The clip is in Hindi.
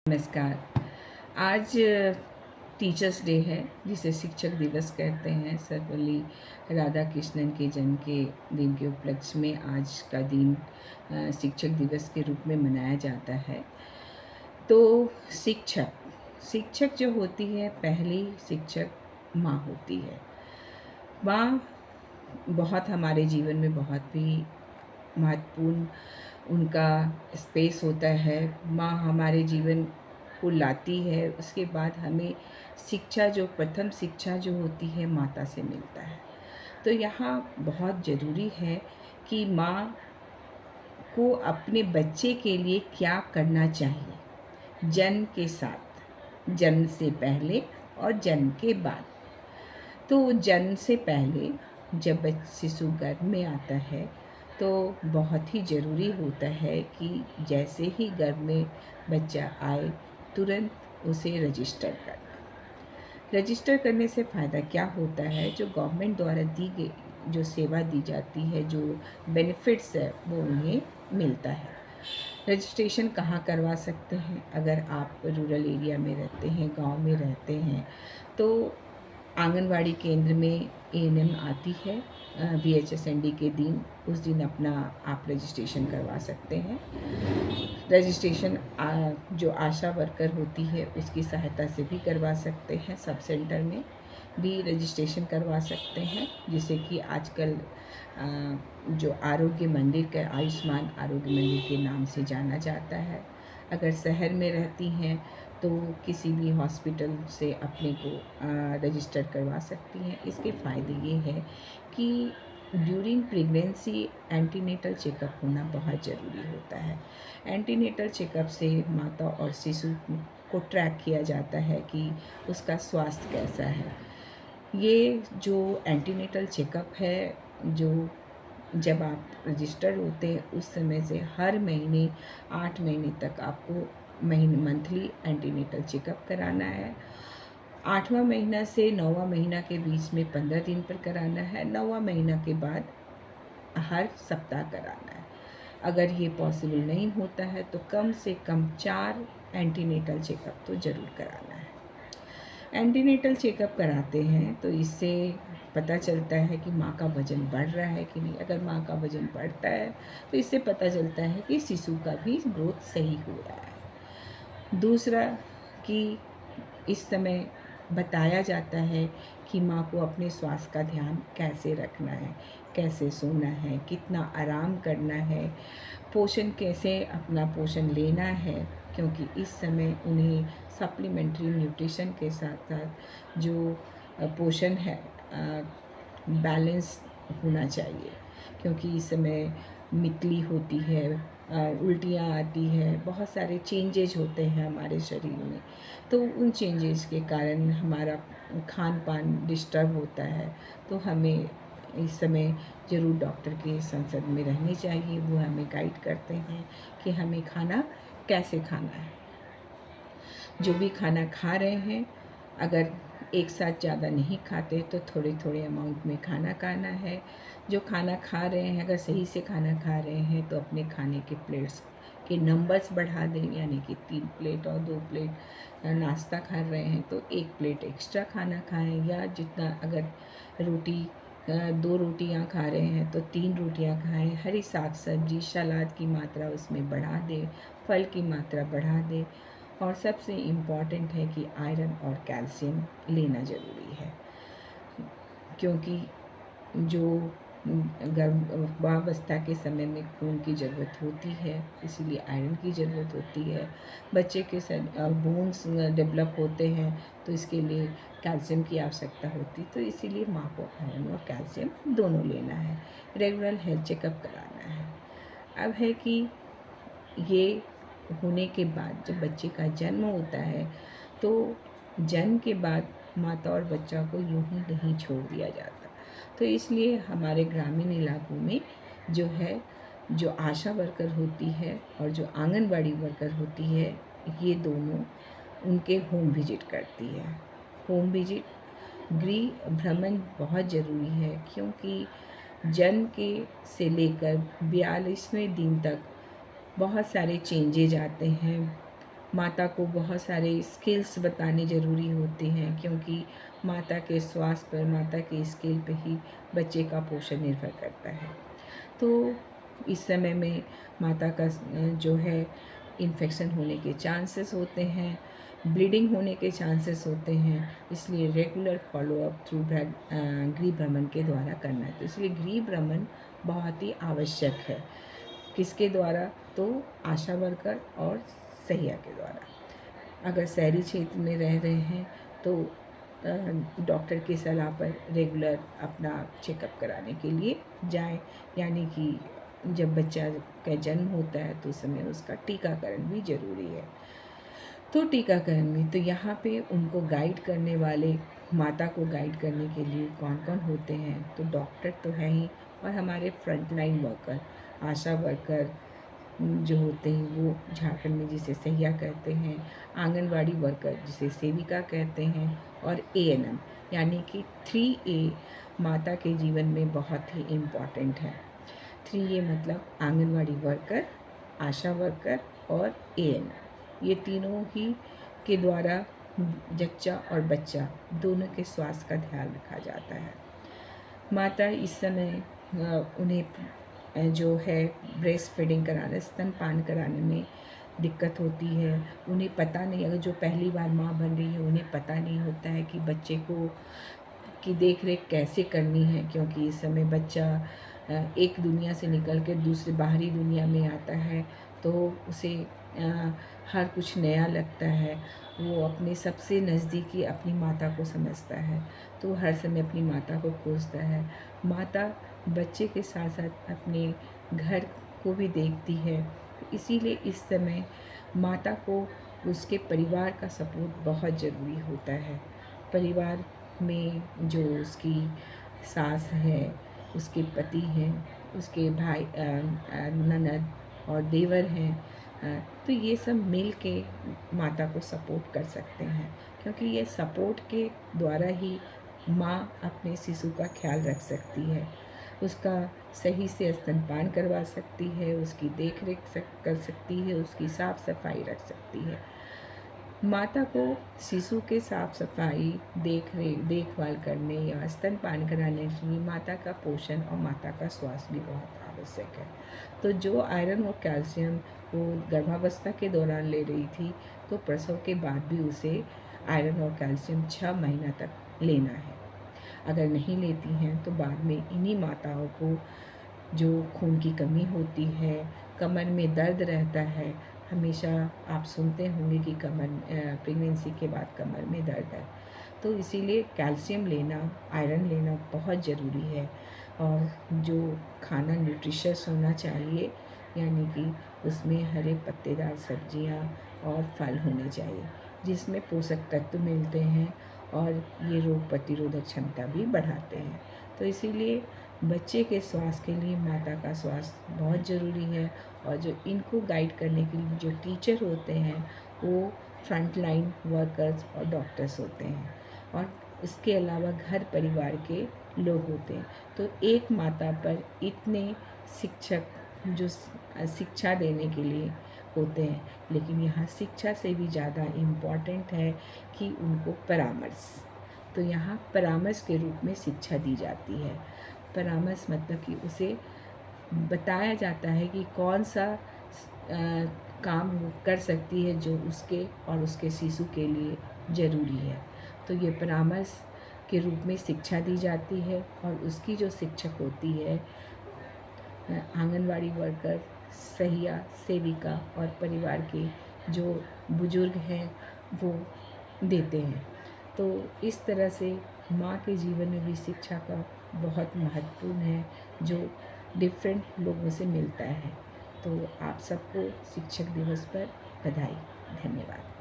नमस्कार। आज टीचर्स डे है, जिसे शिक्षक दिवस कहते हैं। सर्वपल्ली राधाकृष्णन के जन्म के दिन के उपलक्ष्य में आज का दिन शिक्षक दिवस के रूप में मनाया जाता है। तो शिक्षक जो होती है, पहली शिक्षक माँ होती है। माँ बहुत हमारे जीवन में बहुत भी महत्वपूर्ण उनका स्पेस होता है। माँ हमारे जीवन को लाती है, उसके बाद हमें शिक्षा, जो प्रथम शिक्षा जो होती है, माता से मिलता है। तो यहाँ बहुत ज़रूरी है कि माँ को अपने बच्चे के लिए क्या करना चाहिए, जन्म के साथ, जन्म से पहले और जन्म के बाद। तो जन्म से पहले जब शिशु गर्भ में आता है तो बहुत ही ज़रूरी होता है कि जैसे ही गर्भ में बच्चा आए तुरंत उसे रजिस्टर करना। रजिस्टर करने से फ़ायदा क्या होता है, जो गवर्नमेंट द्वारा दी गई जो सेवा दी जाती है, जो बेनिफिट्स है, वो उन्हें मिलता है। रजिस्ट्रेशन कहाँ करवा सकते हैं? अगर आप रूरल एरिया में रहते हैं, गांव में रहते हैं, तो आंगनवाड़ी केंद्र में एएनएम आती है VHSND के दिन। उस दिन अपना आप रजिस्ट्रेशन करवा सकते हैं। रजिस्ट्रेशन जो आशा वर्कर होती है उसकी सहायता से भी करवा सकते हैं। सब सेंटर में भी रजिस्ट्रेशन करवा सकते हैं, जिसे कि आजकल जो आरोग्य मंदिर का आयुष्मान आरोग्य मंदिर के नाम से जाना जाता है। अगर शहर में रहती हैं तो किसी भी हॉस्पिटल से अपने को रजिस्टर करवा सकती हैं। इसके फ़ायदे ये है कि ड्यूरिंग प्रेगनेंसी एंटीनेटल चेकअप होना बहुत ज़रूरी होता है। एंटीनेटल चेकअप से माता और शिशु को ट्रैक किया जाता है कि उसका स्वास्थ्य कैसा है। ये जो एंटीनेटल चेकअप है, जो जब आप रजिस्टर्ड होते हैं उस समय से हर महीने 8 महीने तक आपको मंथली एंटीनेटल चेकअप कराना है। 8वां महीना से 9वां महीना के बीच में 15 दिन पर कराना है। 9वां महीना के बाद हर सप्ताह कराना है। अगर ये पॉसिबल नहीं होता है तो कम से कम 4 एंटीनेटल चेकअप तो ज़रूर कराना है। एंटीनेटल चेकअप कराते हैं तो इससे पता चलता है कि माँ का वज़न बढ़ रहा है कि नहीं। अगर माँ का वज़न बढ़ता है तो इससे पता चलता है कि शिशु का भी ग्रोथ सही हो रहा है। दूसरा कि इस समय बताया जाता है कि माँ को अपने स्वास्थ्य का ध्यान कैसे रखना है, कैसे सोना है, कितना आराम करना है, पोषण कैसे अपना पोषण लेना है, क्योंकि इस समय उन्हें सप्लीमेंट्री न्यूट्रिशन के साथ साथ जो पोषण है बैलेंस होना चाहिए। क्योंकि इस समय मितली होती है, उल्टियाँ आती है, बहुत सारे चेंजेज होते हैं हमारे शरीर में। तो उन चेंजेस के कारण हमारा खान पान डिस्टर्ब होता है। तो हमें इस समय ज़रूर डॉक्टर के संसद में रहनी चाहिए। वो हमें गाइड करते हैं कि हमें खाना कैसे खाना है। जो भी खाना खा रहे हैं, अगर एक साथ ज़्यादा नहीं खाते तो थोड़े थोड़े अमाउंट में खाना खाना है। जो खाना खा रहे हैं, अगर सही से खाना खा रहे हैं तो अपने खाने के प्लेट्स के नंबर्स बढ़ा दें, यानी कि 3 प्लेट और 2 प्लेट नाश्ता खा रहे हैं तो 1 प्लेट एक्स्ट्रा खाना खाएं। या जितना अगर रोटी 2 रोटियां खा रहे हैं तो 3 रोटियां खाएं। हरी साग सब्जी सलाद की मात्रा उसमें बढ़ा दें, फल की मात्रा बढ़ा दें। और सबसे इम्पॉर्टेंट है कि आयरन और कैल्शियम लेना ज़रूरी है, क्योंकि जो गर्भावस्था के समय में खून की ज़रूरत होती है, इसीलिए आयरन की ज़रूरत होती है। बच्चे के बोन्स डेवलप होते हैं तो इसके लिए कैल्शियम की आवश्यकता होती, तो इसीलिए माँ को आयरन और कैल्शियम दोनों लेना है। रेगुलर हेल्थ चेकअप कराना है। अब है कि ये होने के बाद जब बच्चे का जन्म होता है तो जन्म के बाद माता और बच्चा को यूं ही नहीं छोड़ दिया जाता। तो इसलिए हमारे ग्रामीण इलाकों में जो है, जो आशा वर्कर होती है और जो आंगनवाड़ी वर्कर होती है, ये दोनों उनके होम विजिट करती है। होम विजिट गृह भ्रमण बहुत ज़रूरी है, क्योंकि जन्म के से लेकर 42वें दिन तक बहुत सारे चेंजेज आते हैं। माता को बहुत सारे स्किल्स बताने ज़रूरी होते हैं, क्योंकि माता के स्वास्थ्य पर, माता के स्किल पे ही बच्चे का पोषण निर्भर करता है। तो इस समय में माता का जो है इन्फेक्शन होने के चांसेस होते हैं, ब्लीडिंग होने के चांसेस होते हैं, इसलिए रेगुलर फ़ॉलो-अप थ्रू गृह भ्रमण के द्वारा करना है। तो इसलिए गृह भ्रमण बहुत ही आवश्यक है। किसके द्वारा? तो आशा वर्कर और सहिया के द्वारा। अगर शहरी क्षेत्र में रह रहे हैं तो डॉक्टर की सलाह पर रेगुलर अपना चेकअप कराने के लिए जाएं, यानी कि जब बच्चा का जन्म होता है तो उस समय उसका टीकाकरण भी ज़रूरी है। तो टीकाकरण में तो यहाँ पे उनको गाइड करने वाले, माता को गाइड करने के लिए कौन-कौन होते हैं? तो डॉक्टर तो हैं ही, और हमारे फ्रंटलाइन वर्कर, आशा वर्कर जो होते हैं वो झारखंड में जिसे सहिया कहते हैं, आंगनवाड़ी वर्कर जिसे सेविका कहते हैं, और एएनएम यानी कि 3A माता के जीवन में बहुत ही इम्पॉर्टेंट है। 3A मतलब आंगनवाड़ी वर्कर, आशा वर्कर और एएनएम, ये तीनों ही के द्वारा जच्चा और बच्चा दोनों के स्वास्थ्य का ध्यान रखा जाता है। माता इस समय उन्हें जो है ब्रेस्ट फीडिंग कराने, स्तनपान कराने में दिक्कत होती है। उन्हें पता नहीं, अगर जो पहली बार माँ बन रही है उन्हें पता नहीं होता है कि बच्चे को की देख-रेख कैसे करनी है, क्योंकि इस समय बच्चा एक दुनिया से निकल के दूसरी बाहरी दुनिया में आता है, तो उसे हर कुछ नया लगता है। वो अपने सबसे नज़दीकी अपनी माता को समझता है, तो हर समय अपनी माता को खोजता है। माता बच्चे के साथ-साथ अपने घर को भी देखती है, तो इसीलिए इस समय माता को उसके परिवार का सपोर्ट बहुत ज़रूरी होता है। परिवार में जो उसकी सास है, उसके पति हैं, उसके भाई ननद और देवर हैं, तो ये सब मिल के माता को सपोर्ट कर सकते हैं, क्योंकि ये सपोर्ट के द्वारा ही माँ अपने शिशु का ख्याल रख सकती है, उसका सही से स्तनपान करवा सकती है, उसकी देख-रेख कर सकती है, उसकी साफ-सफाई रख सकती है। माता को शिशु के साफ-सफाई, देखभाल करने या स्तनपान कराने के लिए माता का पोषण और माता का स्वास्थ्य भी बहुत आवश्यक है। तो जो आयरन और कैल्शियम वो गर्भावस्था के दौरान ले रही थी, तो प्रसव के बाद भी उसे आयरन और कैल्शियम 6 महीना तक लेना है। अगर नहीं लेती हैं तो बाद में इन्हीं माताओं को जो खून की कमी होती है, कमर में दर्द रहता है, हमेशा आप सुनते होंगे कि प्रेगनेंसी के बाद कमर में दर्द है। तो इसीलिए कैल्शियम लेना, आयरन लेना बहुत ज़रूरी है, और जो खाना न्यूट्रिशियस होना चाहिए, यानी कि उसमें हरे पत्तेदार सब्जियां और फल होने चाहिए, जिसमें पोषक तत्व मिलते हैं और ये रोग प्रतिरोधक क्षमता भी बढ़ाते हैं। तो इसीलिए बच्चे के स्वास्थ्य के लिए माता का स्वास्थ्य बहुत ज़रूरी है, और जो इनको गाइड करने के लिए जो टीचर होते हैं वो फ्रंट लाइन वर्कर्स और डॉक्टर्स होते हैं, और इसके अलावा घर परिवार के लोग होते हैं। तो एक माता पर इतने शिक्षक जो शिक्षा देने के लिए होते हैं, लेकिन यहाँ शिक्षा से भी ज़्यादा इम्पॉर्टेंट है कि उनको परामर्श, तो यहाँ परामर्श के रूप में शिक्षा दी जाती है। परामर्श मतलब कि उसे बताया जाता है कि कौन सा काम वो कर सकती है जो उसके और उसके शिशु के लिए ज़रूरी है। तो ये परामर्श के रूप में शिक्षा दी जाती है, और उसकी जो शिक्षक होती है आंगनवाड़ी वर्कर, सहिया, सेविका और परिवार के जो बुजुर्ग हैं वो देते हैं। तो इस तरह से माँ के जीवन में भी शिक्षा का बहुत महत्वपूर्ण है, जो डिफरेंट लोगों से मिलता है। तो आप सबको शिक्षक दिवस पर बधाई। धन्यवाद।